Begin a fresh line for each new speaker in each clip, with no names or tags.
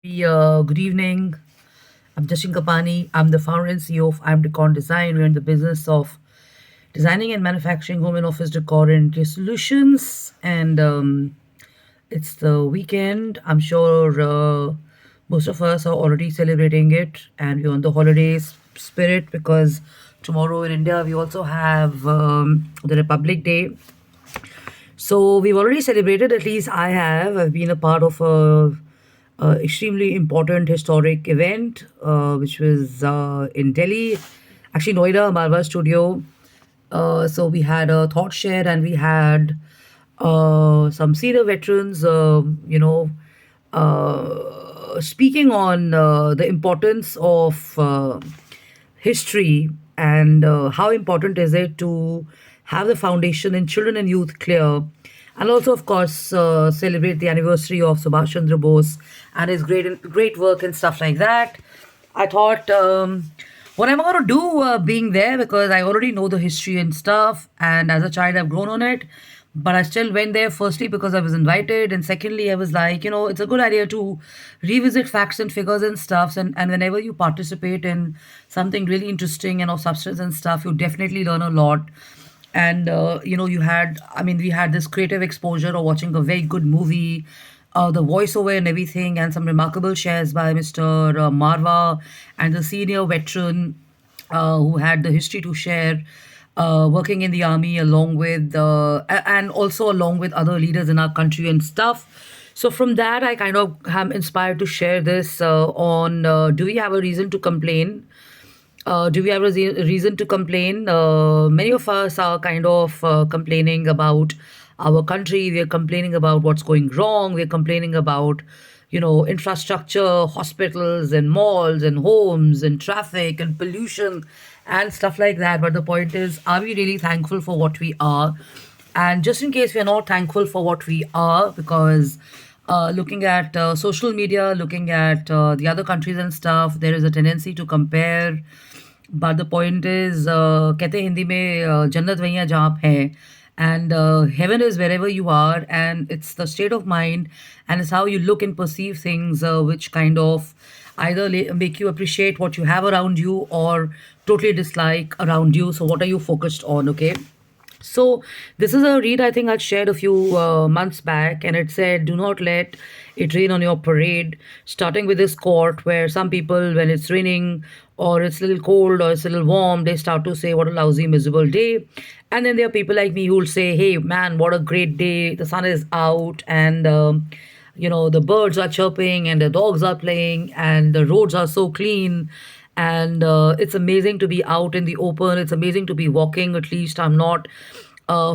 Good evening. I'm Jashin Kapani. I'm the founder and CEO of I'm Decor Design. We're in the business of designing and manufacturing home and office decor and interior solutions. And it's the weekend. I'm sure most of us are already celebrating it, and we're on the holidays spirit because tomorrow in India we also have the Republic Day. So we've already celebrated, at least I have. I've been a part of a extremely important historic event, which was in Delhi, actually Noida, Marva Studio. So we had a thought share and we had some senior veterans, speaking on the importance of history and how important is it to have the foundation in children and youth clear, and also of course celebrate the anniversary of Subhash Chandra Bose and his great work and stuff like that. I thought, what am I going to do being there, because I already know the history and stuff, and as a child I've grown on it. But I still went there, firstly because I was invited, and secondly I was like, it's a good idea to revisit facts and figures and stuff. And whenever you participate in something really interesting and of substance and stuff, you definitely learn a lot. And we had this creative exposure of watching a very good movie, the voiceover and everything, and some remarkable shares by Mr. Marva and the senior veteran who had the history to share, working in the army along with and also along with other leaders in our country and stuff. So from that, I kind of am inspired to share this on do we have a reason to complain? Do we have a reason to complain? Many of us are kind of complaining about our country. We are complaining about what's going wrong. We're complaining about, infrastructure, hospitals and malls and homes and traffic and pollution and stuff like that. But the point is, are we really thankful for what we are? And just in case we are not thankful for what we are, because looking at social media, looking at the other countries and stuff, there is a tendency to compare. But the point is, कहते हैं हिंदी में जन्नत वहीं जहाँ आप हैं, and heaven is wherever you are, and it's the state of mind, and it's how you look and perceive things, which kind of either make you appreciate what you have around you or totally dislike around you. So what are you focused on? Okay. So this is a read I think I shared a few months back, and it said, "Do not let it rain on your parade." Starting with this quote, where some people, when it's raining or it's a little cold or it's a little warm, they start to say, "What a lousy, miserable day." And then there are people like me who will say, "Hey, man, what a great day! The sun is out, and the birds are chirping, and the dogs are playing, and the roads are so clean." And it's amazing to be out in the open. It's amazing to be walking. At least I'm not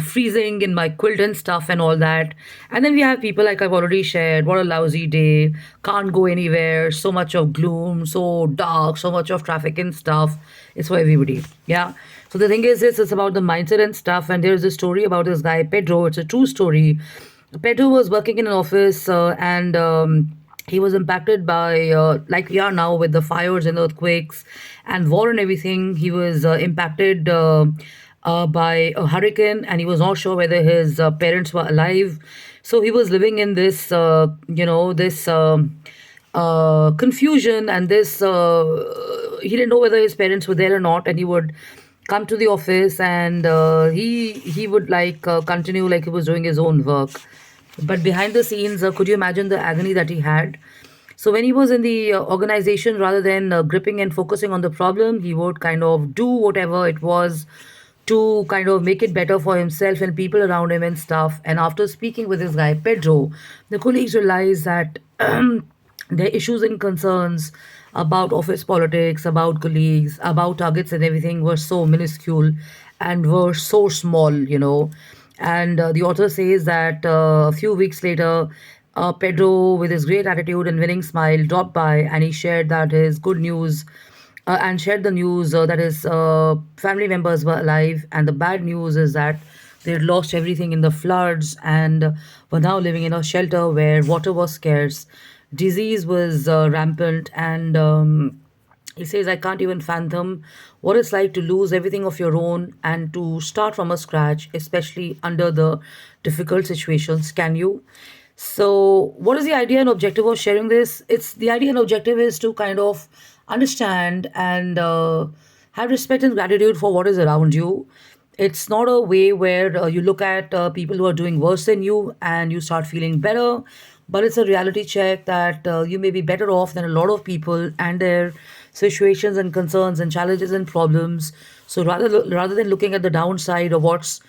freezing in my quilt and stuff and all that. And then we have people like I've already shared, what a lousy day, can't go anywhere, so much of gloom, so dark, so much of traffic and stuff. It's for everybody. Yeah. So the thing is, it's about the mindset and stuff. And there's a story about this guy, Pedro. It's a true story. Pedro was working in an office, and he was impacted by, like we are now with the fires and earthquakes and war and everything. He was impacted by a hurricane, and he was not sure whether his parents were alive. So he was living in this, this confusion, and this he didn't know whether his parents were there or not. And he would come to the office, and he would like continue like he was doing his own work. But behind the scenes, could you imagine the agony that he had? So when he was in the organization, rather than gripping and focusing on the problem, he would kind of do whatever it was to kind of make it better for himself and people around him and stuff. And after speaking with this guy, Pedro, the colleagues realized that their issues and concerns about office politics, about colleagues, about targets and everything were so minuscule and were so small. And the author says that a few weeks later, Pedro, with his great attitude and winning smile, dropped by, and he shared that his good news and shared the news that his family members were alive. And the bad news is that they had lost everything in the floods and were now living in a shelter where water was scarce, disease was rampant, and he says, I can't even fathom what it's like to lose everything of your own and to start from a scratch, especially under the difficult situations. Can you? So, what is the idea and objective of sharing this? It's the idea and objective is to kind of understand and have respect and gratitude for what is around you. It's not a way where you look at people who are doing worse than you and you start feeling better, but it's a reality check that you may be better off than a lot of people and their situations and concerns and challenges and problems. So rather than looking at the downside of what's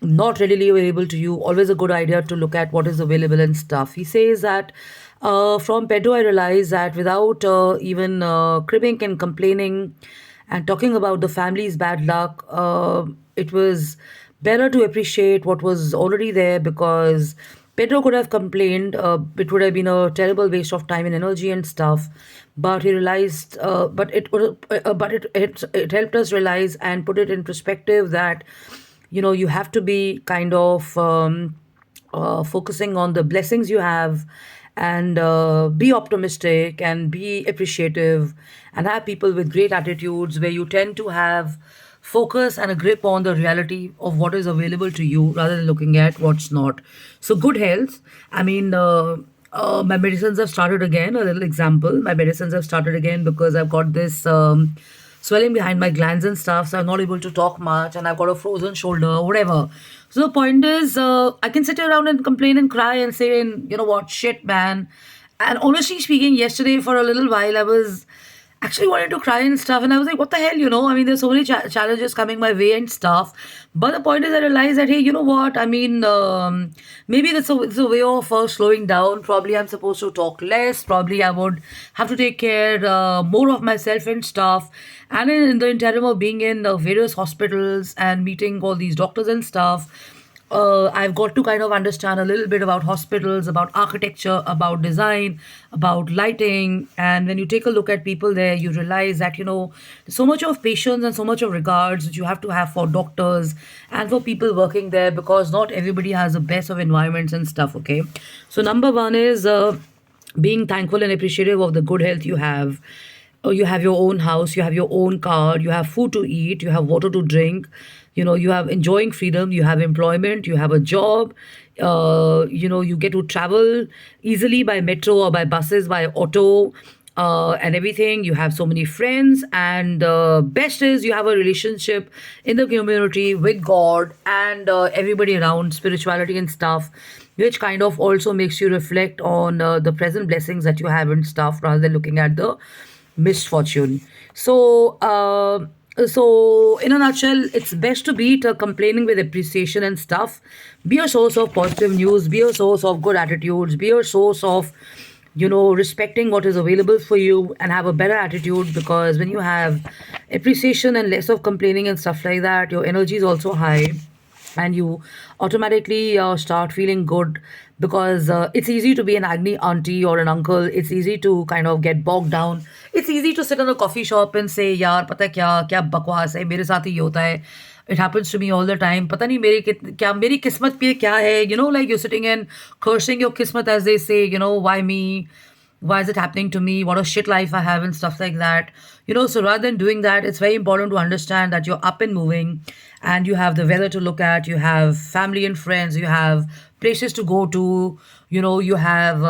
not readily available to you, always a good idea to look at what is available and stuff. He says that from Pedro, I realized that without even cribbing and complaining and talking about the family's bad luck, it was better to appreciate what was already there because Pedro could have complained. It would have been a terrible waste of time and energy and stuff. But he realized, but it helped us realize and put it in perspective that you have to be kind of focusing on the blessings you have and be optimistic and be appreciative and have people with great attitudes where you tend to have focus and a grip on the reality of what is available to you rather than looking at what's not. So good health, I mean, my medicines have started again. A little example, my medicines have started again because I've got this swelling behind my glands and stuff, so I'm not able to talk much, and I've got a frozen shoulder, whatever. So the point is, I can sit around and complain and cry and say, you know what, shit, man. And honestly speaking, yesterday for a little while, I was actually wanted to cry and stuff, and I was like, what the hell, I mean, there's so many challenges coming my way and stuff. But the point is, I realized that, hey, you know what, I mean, maybe it's a way of slowing down. Probably I'm supposed to talk less. Probably I would have to take care more of myself and stuff. And in the interim of being in various hospitals and meeting all these doctors and stuff, I've got to kind of understand a little bit about hospitals, about architecture, about design, about lighting. And when you take a look at people there, you realize that, there's so much of patience and so much of regards that you have to have for doctors and for people working there because not everybody has the best of environments and stuff, okay? So, number one is being thankful and appreciative of the good health you have. You have your own house, you have your own car, you have food to eat, you have water to drink, you have enjoying freedom, you have employment, you have a job, you get to travel easily by metro or by buses, by auto, and everything. You have so many friends, and best is you have a relationship in the community with God and everybody around, spirituality and stuff, which kind of also makes you reflect on the present blessings that you have and stuff rather than looking at the misfortune. So in a nutshell, it's best to beat complaining with appreciation and stuff. Be a source of positive news. Be a source of good attitudes. Be a source of respecting what is available for you and have a better attitude because when you have appreciation and less of complaining and stuff like that, your energy is also high and you automatically start feeling good because it's easy to be an agni auntie or an uncle. It's easy to kind of get bogged down. It's easy to sit in a coffee shop and say, यार पता है क्या क्या बकवास है मेरे साथ ही ये होता है. It happens to me all the time. पता नहीं क्या मेरी किस्मत पे क्या है. Like you're sitting and cursing your kismat as they say. Why me? Why is it happening to me? What a shit life I have and stuff like that. So rather than doing that, it's very important to understand that you're up and moving and you have the weather to look at, you have family and friends, you have places to go to, you have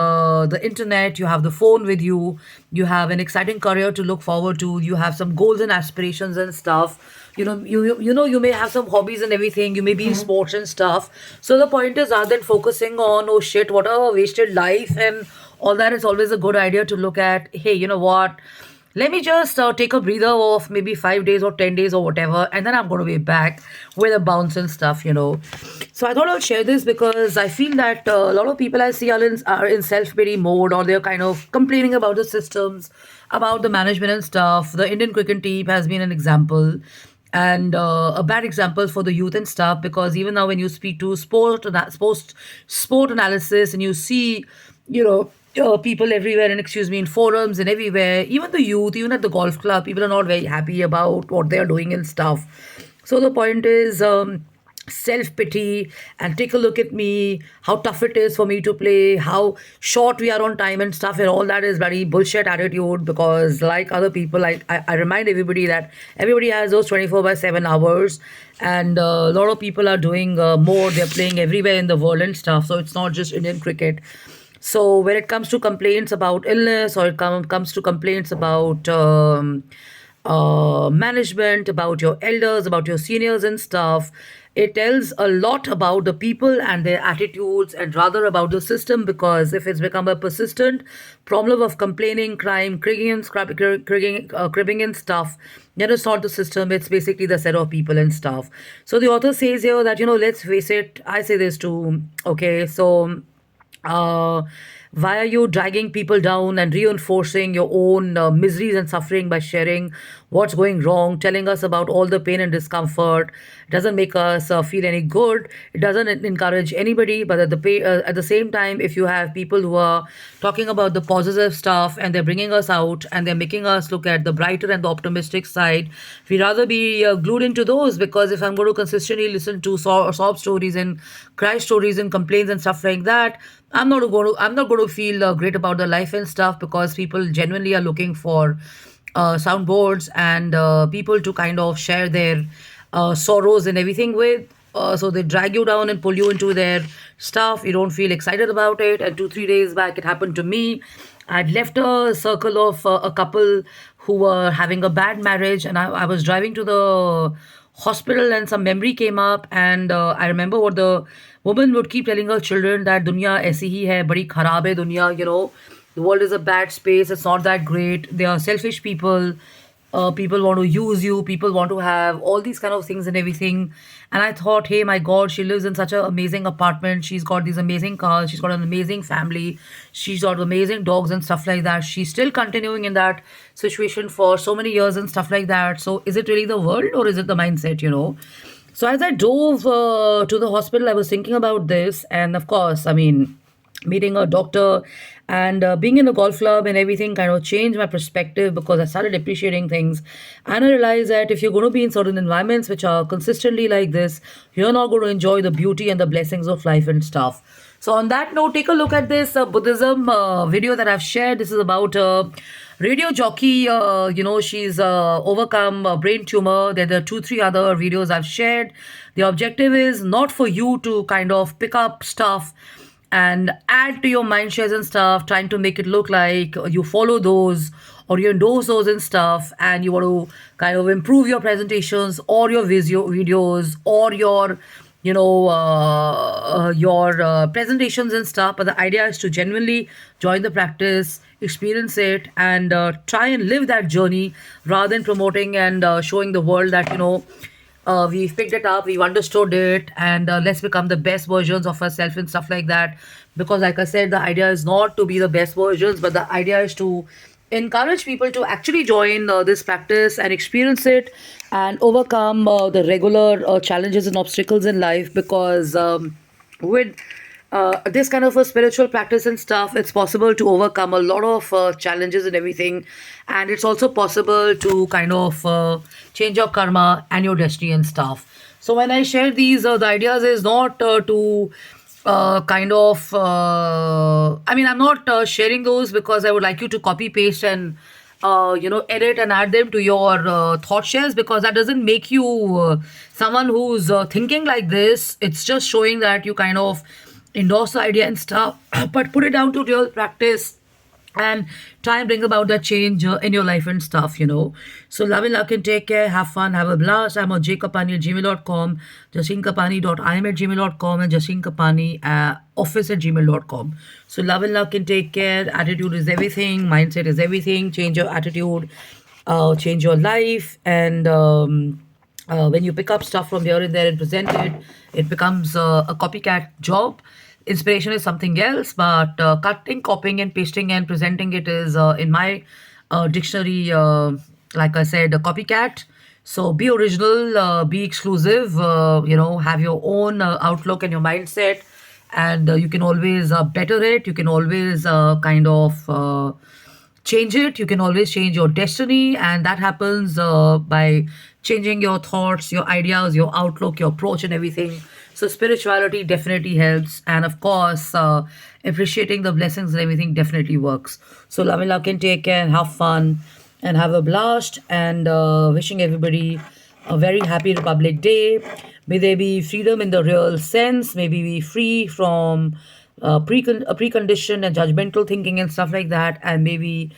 the internet, you have the phone with you, you have an exciting career to look forward to, you have some goals and aspirations and stuff. You may have some hobbies and everything, you may be in sports and stuff. So the point is, rather than focusing on, oh shit, what a wasted life and all that, it's always a good idea to look at, hey, you know what? Let me just take a breather of maybe 5 days or 10 days or whatever, and then I'm going to be back with a bounce and stuff. So I thought I'll share this because I feel that a lot of people I see are in self pity mode or they're kind of complaining about the systems, about the management and stuff. The Indian cricket team has been an example and a bad example for the youth and stuff because even now when you speak to sport analysis and you see people everywhere and excuse me in forums and everywhere, even the youth, even at the golf club, people are not very happy about what they are doing and stuff. So the point is, self pity and take a look at me, how tough it is for me to play, how short we are on time and stuff, and all that is very bullshit attitude. Because, like other people, I remind everybody that everybody has those 24 by 7 hours, and a lot of people are doing more, they're playing everywhere in the world and stuff. So, it's not just Indian cricket. So when it comes to complaints about illness, or it comes to complaints about management, about your elders, about your seniors and stuff, it tells a lot about the people and their attitudes, and rather about the system. Because if it's become a persistent problem of complaining, crime, cribbing and stuff, then it's not the system, it's basically the set of people and stuff. So the author says here that, let's face it, I say this too, okay? So uh, why are you dragging people down and reinforcing your own miseries and suffering by sharing what's going wrong, telling us about all the pain and discomfort? It doesn't make us feel any good. It doesn't encourage anybody. But at the same time, if you have people who are talking about the positive stuff, and they're bringing us out, and they're making us look at the brighter and the optimistic side, we rather be glued into those. Because if I'm going to consistently listen to sob stories and cry stories and complaints and stuff like that, I'm not going to feel great about the life and stuff. Because people genuinely are looking for soundboards and people to kind of share their sorrows and everything with. So they drag you down and pull you into their stuff. You don't feel excited about it. And 2 3 days back, it happened to me. I'd left a circle of a couple who were having a bad marriage, and I was driving to the hospital, and some memory came up. And I remember what the woman would keep telling her children, that dunya aisi hi hai, badi kharab hai dunya, the world is a bad space, it's not that great, they are selfish people, people want to use you, people want to have all these kind of things and everything. And I thought, hey, my God, she lives in such an amazing apartment, she's got these amazing cars, she's got an amazing family, she's got amazing dogs and stuff like that, she's still continuing in that situation for so many years and stuff like that. So is it really the world, or is it the mindset? So as I drove to the hospital, I was thinking about this, and of course, I mean, meeting a doctor and being in a golf club and everything kind of changed my perspective. Because I started appreciating things, and I realized that if you're going to be in certain environments which are consistently like this, you're not going to enjoy the beauty and the blessings of life and stuff. So on that note, take a look at this Buddhism video that I've shared. This is about radio jockey. She's overcome a brain tumor. There are 2 3 other videos I've shared. The objective is not for you to kind of pick up stuff and add to your mind shares and stuff, trying to make it look like you follow those or you endorse those and stuff, and you want to kind of improve your presentations or your videos or your presentations and stuff. But the idea is to genuinely join the practice, experience it, and try and live that journey, rather than promoting and showing the world that we've picked it up, we've understood it, and let's become the best versions of ourselves and stuff like that. Because, like I said, the idea is not to be the best versions, but the idea is to encourage people to actually join this practice and experience it, and overcome the regular challenges and obstacles in life. Because with this kind of a spiritual practice and stuff, it's possible to overcome a lot of challenges and everything. And it's also possible to kind of change your karma and your destiny and stuff. So when I share these, the ideas is not to I mean, I'm not sharing those because I would like you to copy paste and edit and add them to your thought shares, because that doesn't make you someone who's thinking like this. It's just showing that you kind of endorse the idea and stuff, but put it down to real practice and try and bring about that change in your life and stuff. So love and luck and take care, have fun, have a blast. I'm on jkapani@gmail.com, jastinkapani.im@gmail.com, and jastinkapani office@gmail.com. So love and luck and take care. Attitude is everything, mindset is everything. Change your attitude, change your life. And when you pick up stuff from here and there and present it, it becomes a copycat job. Inspiration is something else, but cutting, copying, and pasting and presenting it is, in my dictionary, like I said, a copycat. So be original, be exclusive, have your own outlook and your mindset, and you can always better it. You can always kind of change it. You can always change your destiny, and that happens by changing your thoughts, your ideas, your outlook, your approach, and everything. So spirituality definitely helps, and of course, appreciating the blessings and everything definitely works. So Lamila can take care and have fun and have a blast, and wishing everybody a very happy Republic Day. May there be freedom in the real sense. May we be free from preconditioned and judgmental thinking and stuff like that, and maybe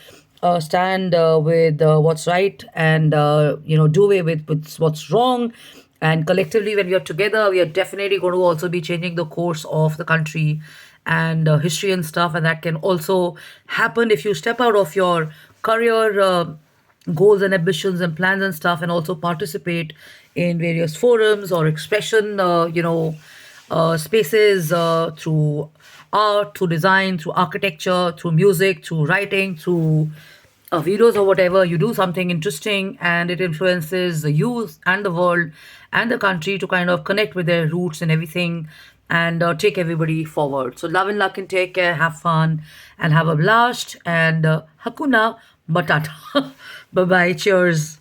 stand with what's right, and do away with what's wrong. And collectively, when we are together, we are definitely going to also be changing the course of the country and history and stuff. And that can also happen if you step out of your career goals and ambitions and plans and stuff, and also participate in various forums or expression, spaces, through art, through design, through architecture, through music, through writing, through videos or whatever. You do something interesting, and it influences the youth and the world and the country to kind of connect with their roots and everything, and take everybody forward. So love and luck, and take care, have fun, and have a blast, and Hakuna Matata. Bye bye, cheers.